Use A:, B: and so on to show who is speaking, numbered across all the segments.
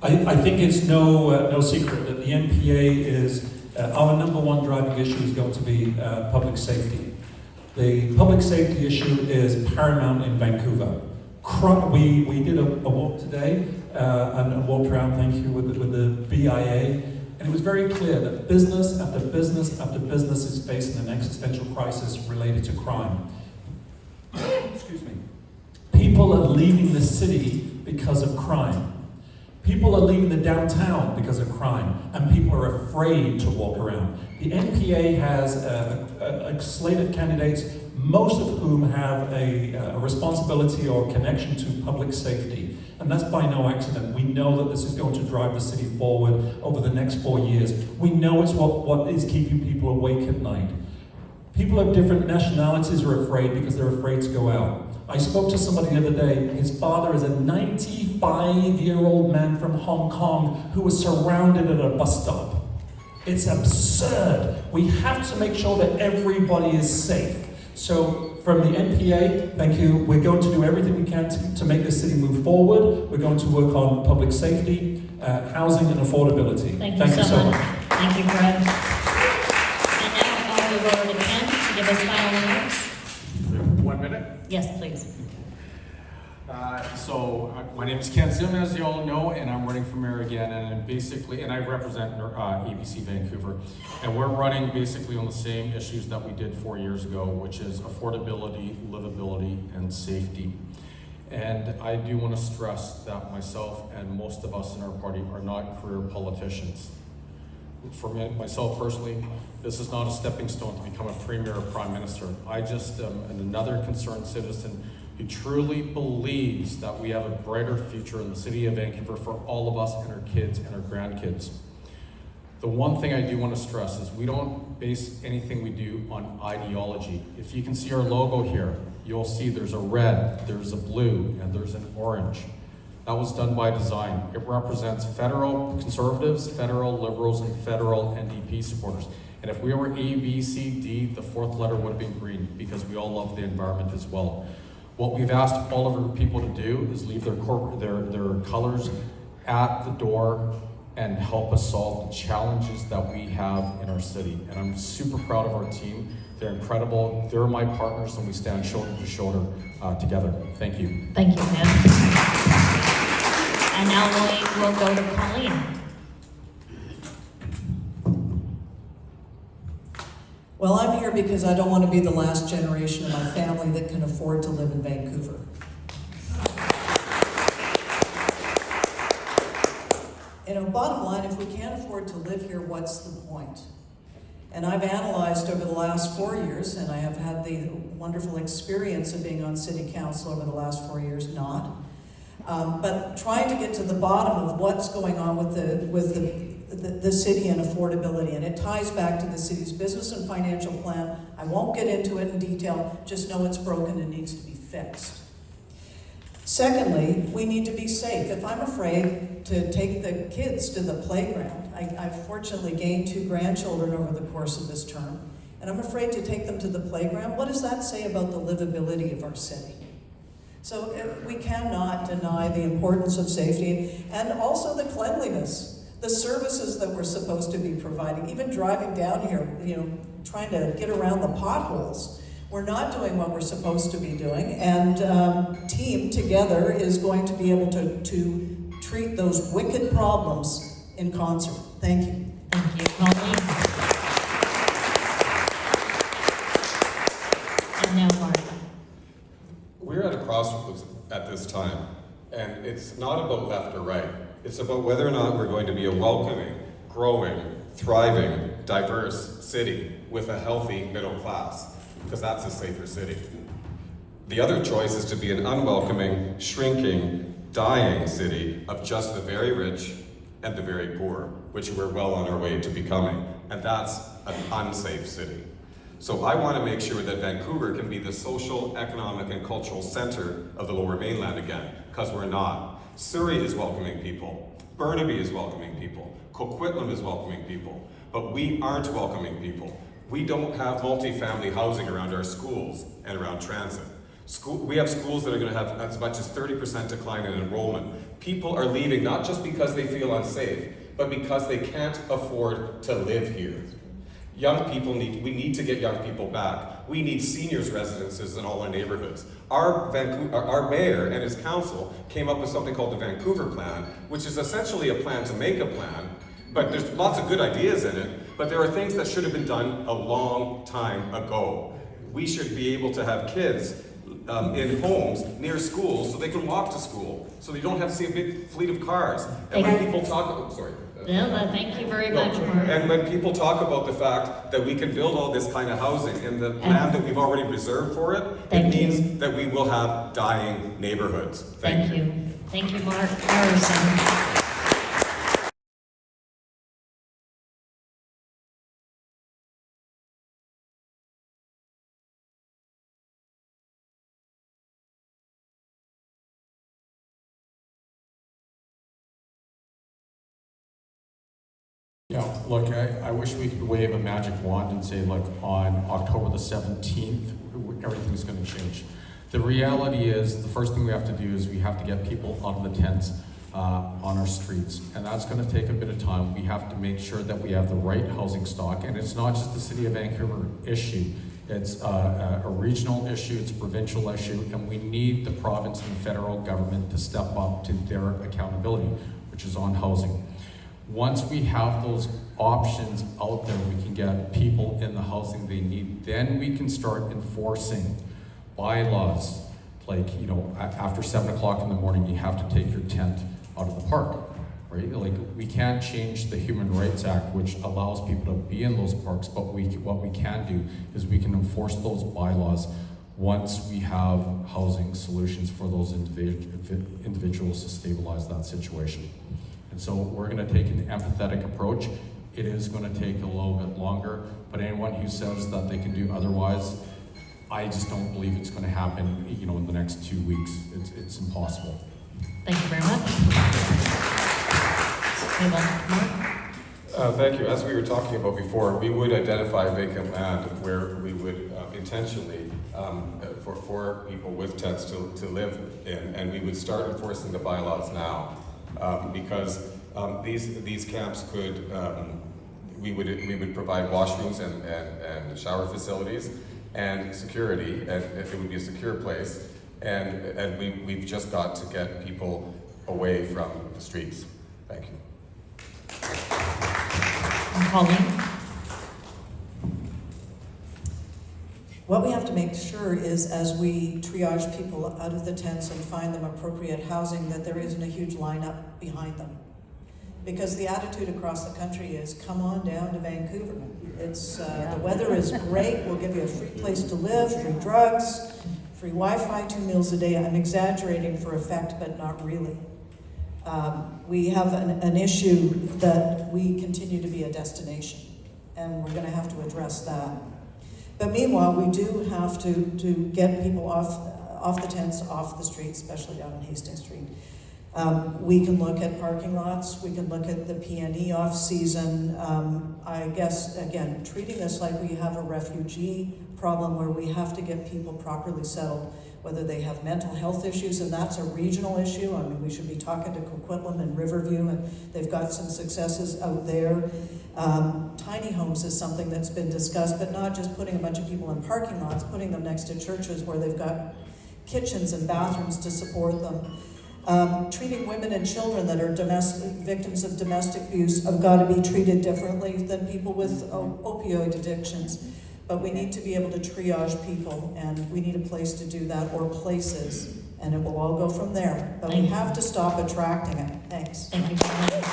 A: I think it's no secret that the NPA is, our number one driving issue is going to be public safety. The public safety issue is paramount in Vancouver. We did a walk today, and a walk around, thank you, with the BIA, and it was very clear that business after business after business is facing an existential crisis related to crime. Excuse me. People are leaving the city because of crime. People are leaving the downtown because of crime, and people are afraid to walk around. The NPA has a slate of candidates, most of whom have a responsibility or connection to public safety. And that's by no accident. We know that this is going to drive the city forward over the next 4 years. We know it's what is keeping people awake at night. People of different nationalities are afraid because they're afraid to go out. I spoke to somebody the other day. His father is a 95-year-old man from Hong Kong who was surrounded at a bus stop. It's absurd. We have to make sure that everybody is safe. So from the NPA, thank you. We're going to do everything we can to make this city move forward. We're going to work on public safety, housing and affordability.
B: Thank you so much. Thank you, Fred. And now I'll move over to Ken to give us final remarks.
C: 1 minute?
B: Yes, please.
C: My name is Ken Sim, as you all know, and I'm running for mayor again, and I represent ABC Vancouver. And we're running basically on the same issues that we did 4 years ago, which is affordability, livability, and safety. And I do want to stress that myself and most of us in our party are not career politicians. For me, myself personally, this is not a stepping stone to become a premier or prime minister. I just am another concerned citizen who truly believes that we have a brighter future in the city of Vancouver for all of us and our kids and our grandkids. The one thing I do want to stress is we don't base anything we do on ideology. If you can see our logo here, you'll see there's a red, there's a blue, and there's an orange. That was done by design. It represents federal conservatives, federal liberals, and federal NDP supporters. And if we were A, B, C, D, the fourth letter would have been green, because we all love the environment as well. What we've asked all of our people to do is leave their colors at the door and help us solve the challenges that we have in our city. And I'm super proud of our team. They're incredible. They're my partners, and we stand shoulder to shoulder together. Thank you.
B: Thank you, Ken. And now we'll go to Colleen.
D: Well, I'm here because I don't want to be the last generation of my family that can afford to live in Vancouver. You know, bottom line, if we can't afford to live here, what's the point? And I've analyzed over the last 4 years, and I have had the wonderful experience of being on city council over the last 4 years, but trying to get to the bottom of what's going on with the city and affordability, and it ties back to the city's business and financial plan. I won't get into it in detail, just know it's broken and needs to be fixed. Secondly, we need to be safe. If I'm afraid to take the kids to the playground, I've fortunately gained 2 grandchildren over the course of this term, and I'm afraid to take them to the playground, what does that say about the livability of our city? So we cannot deny the importance of safety and also the cleanliness, the services that we're supposed to be providing. Even driving down here, you know, trying to get around the potholes, we're not doing what we're supposed to be doing, and Team Together is going to be able to treat those wicked problems in concert. Thank you.
B: Thank you, Colleen. And now Mark.
E: We're at a crossroads at this time, and it's not about left or right. It's about whether or not we're going to be a welcoming, growing, thriving, diverse city with a healthy middle class, because that's a safer city. The other choice is to be an unwelcoming, shrinking, dying city of just the very rich and the very poor, which we're well on our way to becoming, and that's an unsafe city. So I want to make sure that Vancouver can be the social, economic, and cultural center of the Lower Mainland again, because we're not. Surrey is welcoming people. Burnaby is welcoming people. Coquitlam is welcoming people. But we aren't welcoming people. We don't have multifamily housing around our schools and around transit. We have schools that are going to have as much as 30% decline in enrollment. People are leaving not just because they feel unsafe, but because they can't afford to live here. Young people we need to get young people back. We need seniors residences in all our neighborhoods. Our mayor and his council came up with something called the Vancouver Plan, which is essentially a plan to make a plan, but there's lots of good ideas in it, but there are things that should have been done a long time ago. We should be able to have kids in homes near schools so they can walk to school, so they don't have to see a big fleet of cars. And when people talk,
B: Thank you very much, Mark.
E: and when people talk about the fact that we can build all this kind of housing in the land that we've already reserved for it, it means that we will have dying neighborhoods.
B: Thank you. Thank you, Mark. Marissen.
C: Yeah, look, I wish we could wave a magic wand and say, look, on October the 17th, everything's going to change. The reality is, the first thing we have to do is we have to get people out of the tents on our streets, and that's going to take a bit of time. We have to make sure that we have the right housing stock, and it's not just the City of Vancouver issue. It's a regional issue, it's a provincial issue, and we need the province and the federal government to step up to their accountability, which is on housing. Once we have those options out there, we can get people in the housing they need. Then we can start enforcing bylaws, like, you know, after 7 o'clock in the morning, you have to take your tent out of the park, right? Like, we can't change the Human Rights Act, which allows people to be in those parks, but what we can do is we can enforce those bylaws once we have housing solutions for those individuals to stabilize that situation. And so we're going to take an empathetic approach. It is going to take a little bit longer, but anyone who says that they can do otherwise, I just don't believe it's going to happen, you know, in the next 2 weeks. It's impossible.
B: Thank you very much.
E: Thank you. As we were talking about before, we would identify vacant land where we would intentionally, for people with tents to live in, and we would start enforcing the bylaws now. Because these camps could, we would provide washrooms and shower facilities and security, and it would be a secure place, and we've just got to get people away from the streets. Thank you.
B: Colleen.
D: What we have to make sure is, as we triage people out of the tents and find them appropriate housing, that there isn't a huge lineup behind them. Because the attitude across the country is, come on down to Vancouver. It's the weather is great, we'll give you a free place to live, free drugs, free Wi-Fi, 2 meals a day. I'm exaggerating for effect, but not really. We have an issue that we continue to be a destination, and we're gonna have to address that. But meanwhile, we do have to get people off the tents, off the street, especially down in Hastings Street. We can look at parking lots, we can look at the PNE off-season. I guess, again, treating this like we have a refugee problem where we have to get people properly settled, whether they have mental health issues, and that's a regional issue. I mean, we should be talking to Coquitlam and Riverview, and they've got some successes out there. Tiny homes is something that's been discussed, but not just putting a bunch of people in parking lots, putting them next to churches where they've got kitchens and bathrooms to support them. Treating women and children that are victims of domestic abuse have got to be treated differently than people with opioid addictions. But we need to be able to triage people, and we need a place to do that, or places, and it will all go from there. But we have to stop attracting it. Thanks.
B: Thank you very much.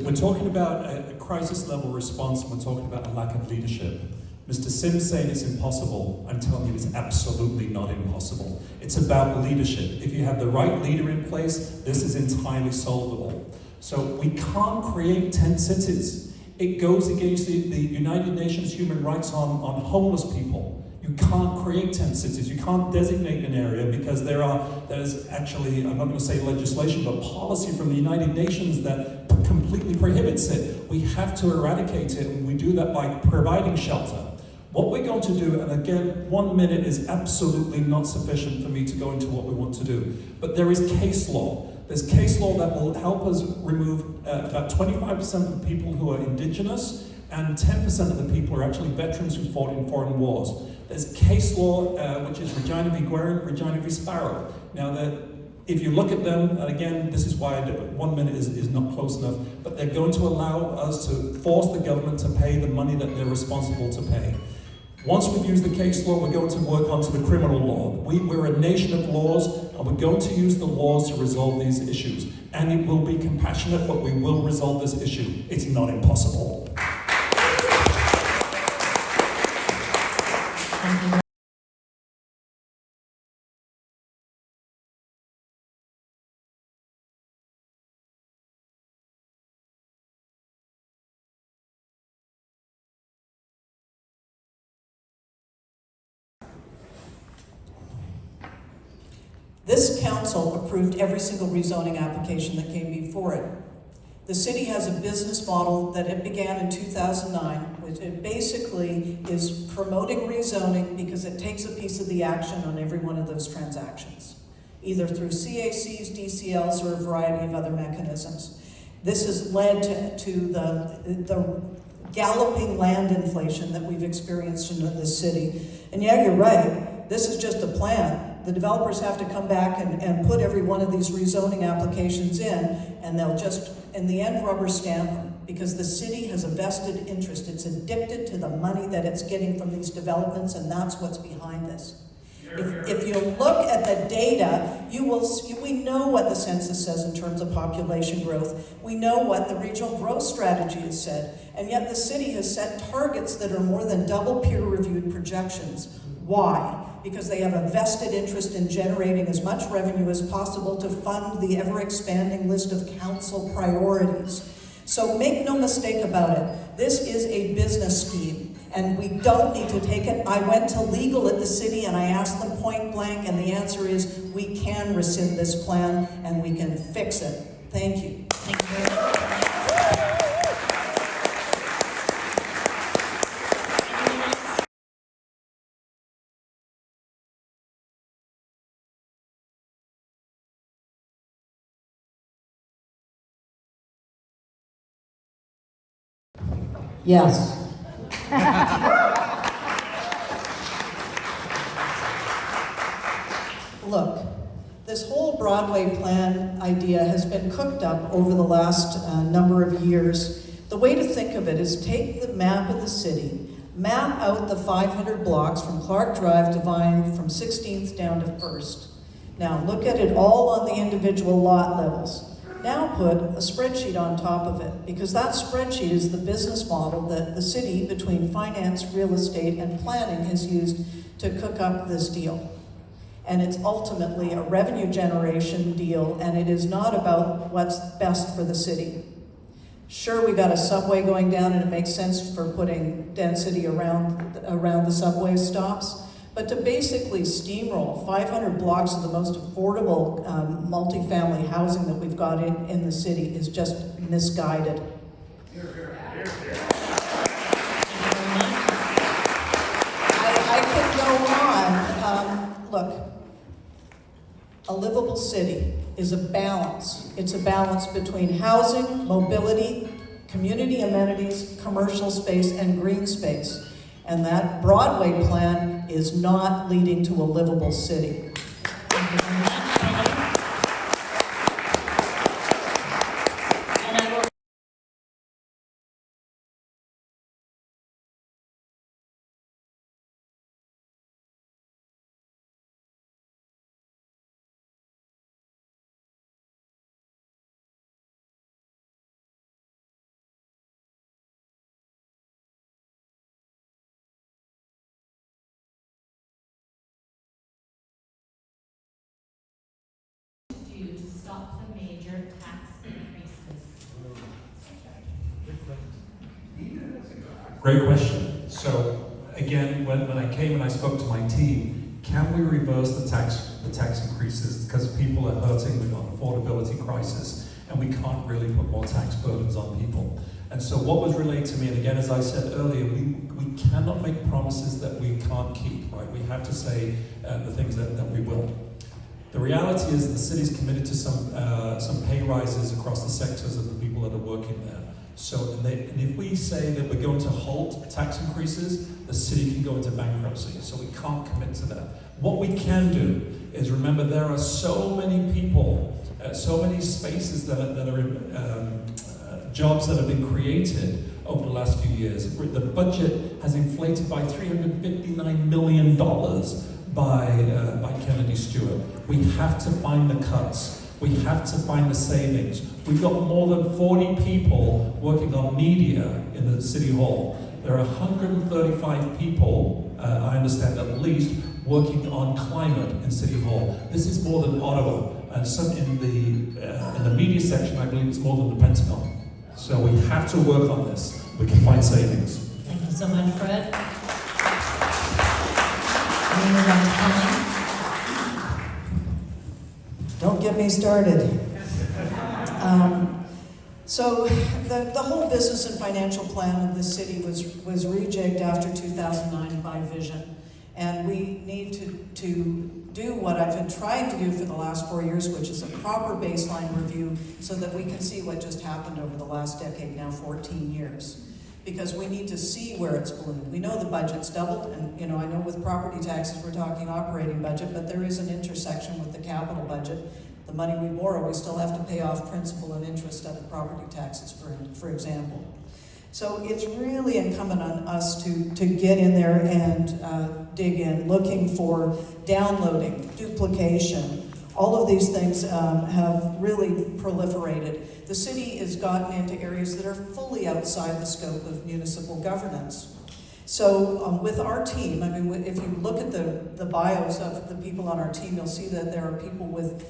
A: We're talking about a crisis level response, and we're talking about a lack of leadership. Mr. Sims saying it's impossible. I'm telling you, it's absolutely not impossible. It's about leadership. If you have the right leader in place, this is entirely solvable. So we can't create tent cities. It goes against the United Nations human rights on homeless people. You can't create tent cities. You can't designate an area because there's actually, I'm not going to say legislation, but policy from the United Nations that completely prohibits it. We have to eradicate it, and we do that by providing shelter. What we're going to do, and again, 1 minute is absolutely not sufficient for me to go into what we want to do, but there is case law. There's case law that will help us remove about 25% of the people who are Indigenous, and 10% of the people are actually veterans who fought in foreign wars. There's case law, which is Regina v. Guerin, Regina v. Sparrow. Now, if you look at them, and again, this is why 1 minute is not close enough, but they're going to allow us to force the government to pay the money that they're responsible to pay. Once we've used the case law, we're going to work onto the criminal law. We're a nation of laws, and we're going to use the laws to resolve these issues. And it will be compassionate, but we will resolve this issue. It's not impossible.
B: Thank you.
D: This council approved every single rezoning application that came before it. The city has a business model that it began in 2009, which it basically is promoting rezoning because it takes a piece of the action on every one of those transactions, either through CACs, DCLs, or a variety of other mechanisms. This has led to the galloping land inflation that we've experienced in this city. And yeah, you're right, this is just a plan. The developers have to come back and put every one of these rezoning applications in, and they'll just, in the end, rubber stamp them, because the city has a vested interest. It's addicted to the money that it's getting from these developments, and that's what's behind this. If you look at the data, we know what the census says in terms of population growth. We know what the regional growth strategy has said, and yet the city has set targets that are more than double peer-reviewed projections. Why? Because they have a vested interest in generating as much revenue as possible to fund the ever-expanding list of council priorities. So make no mistake about it, this is a business scheme, and we don't need to take it. I went to legal at the city and I asked them point blank, and the answer is we can rescind this plan and we can fix it. Thank you.
B: Thank you very much. Anyone else?
D: Yes. Look, this whole Broadway plan idea has been cooked up over the last number of years. The way to think of it is take the map of the city, map out the 500 blocks from Clark Drive to Vine, from 16th down to 1st. Now look at it all on the individual lot levels. Now put a spreadsheet on top of it, because that spreadsheet is the business model that the city, between finance, real estate, and planning, has used to cook up this deal. And it's ultimately a revenue generation deal, and it is not about what's best for the city. Sure, we got a subway going down, and it makes sense for putting density around the subway stops. But to basically steamroll 500 blocks of the most affordable multifamily housing that we've got in the city is just misguided. I could go on. Look, a livable city is a balance. It's a balance between housing, mobility, community amenities, commercial space, and green space. And that Broadway plan is not leading to a livable city.
B: Thank you very much. And I will
F: do to stop the major tax increases?
A: Great question. So again, when I came and I spoke to my team, can we reverse the tax increases because people are hurting with an affordability crisis and we can't really put more tax burdens on people. And so what was relayed to me, and again, as I said earlier, we cannot make promises that we can't keep, right? We have to say the things that we will. The reality is the city's committed to some pay rises across the sectors of the people that are working there. So, and if we say that we're going to halt tax increases, the city can go into bankruptcy. So we can't commit to that. What we can do is remember there are so many people, so many spaces that are in jobs that have been created over the last few years. The budget has inflated by $359 million by Kennedy Stewart. We have to find the cuts. We have to find the savings. We've got more than 40 people working on media in the City Hall. There are 135 people, I understand at least, working on climate in City Hall. This is more than Ottawa, and some in the media section, I believe it's more than the Pentagon. So we have to work on this. We can find savings.
B: Thank you so much, Fred. We move on to Colleen.
D: Don't get me started. So the whole business and financial plan of the city was rejigged after 2009 by Vision. And we need to do what I've been trying to do for the last 4 years, which is a proper baseline review so that we can see what just happened over the last decade, now 14 years. Because we need to see where it's ballooned. We know the budget's doubled, and I know with property taxes we're talking operating budget, but there is an intersection with the capital budget. The money we borrow, we still have to pay off principal and interest on the property taxes, for example. So it's really incumbent on us to get in there and dig in, looking for downloading, duplication. All of these things have really proliferated. The city has gotten into areas that are fully outside the scope of municipal governance. So with our team, I mean, if you look at the bios of the people on our team, you'll see that there are people with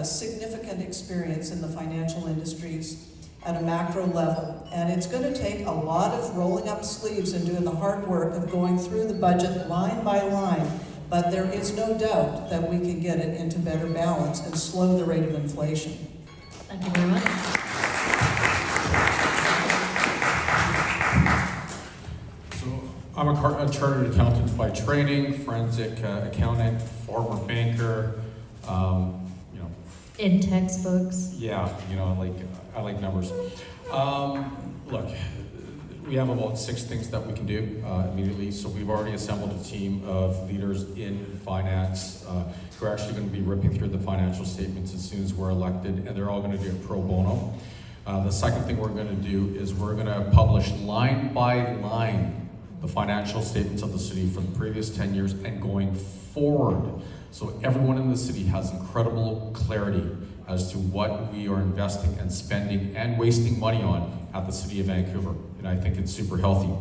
D: significant experience in the financial industries at a macro level. And it's going to take a lot of rolling up sleeves and doing the hard work of going through the budget line by line. But there is no doubt that we can get it into better balance and slow the rate of inflation.
B: Thank you very much.
C: So I'm a chartered accountant by training, forensic accountant, former banker.
B: In textbooks.
C: Yeah, I like numbers. Look, we have about 6 things that we can do immediately. So we've already assembled a team of leaders in finance who are actually going to be ripping through the financial statements as soon as we're elected, and they're all going to do it pro bono. The second thing we're going to do is we're going to publish line by line the financial statements of the city for the previous 10 years and going forward. So everyone in the city has incredible clarity as to what we are investing and spending and wasting money on at the City of Vancouver. And I think it's super healthy.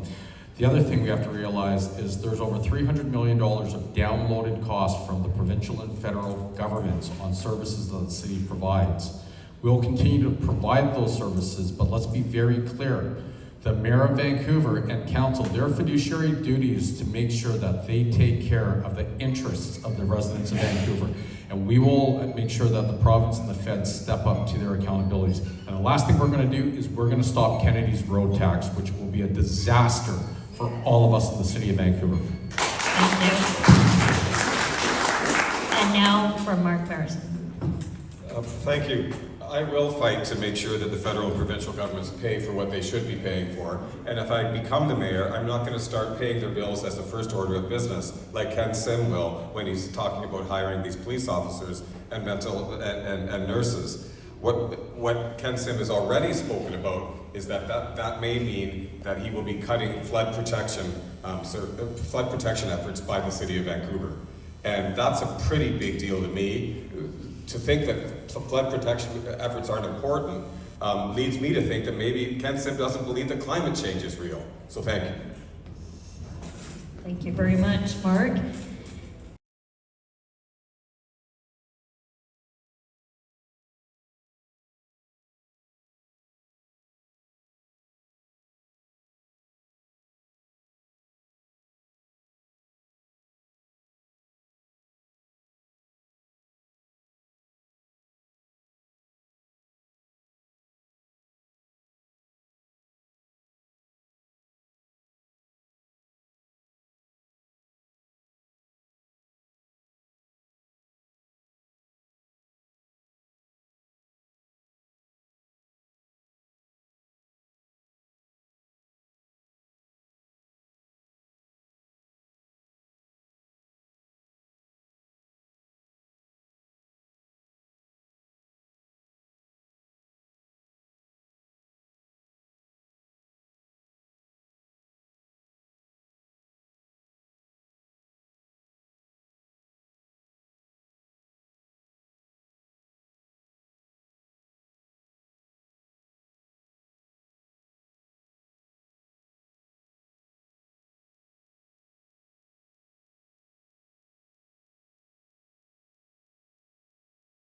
C: The other thing we have to realize is there's over $300 million of downloaded costs from the provincial and federal governments on services that the city provides. We'll continue to provide those services, but let's be very clear. The Mayor of Vancouver and Council, their fiduciary duty is to make sure that they take care of the interests of the residents of Vancouver. And we will make sure that the province and the feds step up to their accountabilities. And the last thing we're going to do is we're going to stop Kennedy's road tax, which will be a disaster for all of us in the city of Vancouver.
B: Thank you. And now for Mark Marissen.
E: Thank you. I will fight to make sure that the federal and provincial governments pay for what they should be paying for. And if I become the mayor, I'm not going to start paying their bills as the first order of business, like Ken Sim will when he's talking about hiring these police officers and and nurses. What Ken Sim has already spoken about is that may mean that he will be cutting flood protection efforts by the city of Vancouver. And that's a pretty big deal to me. To think that flood protection efforts aren't important leads me to think that maybe Ken Sim doesn't believe that climate change is real. So thank you.
B: Thank you very much, Mark.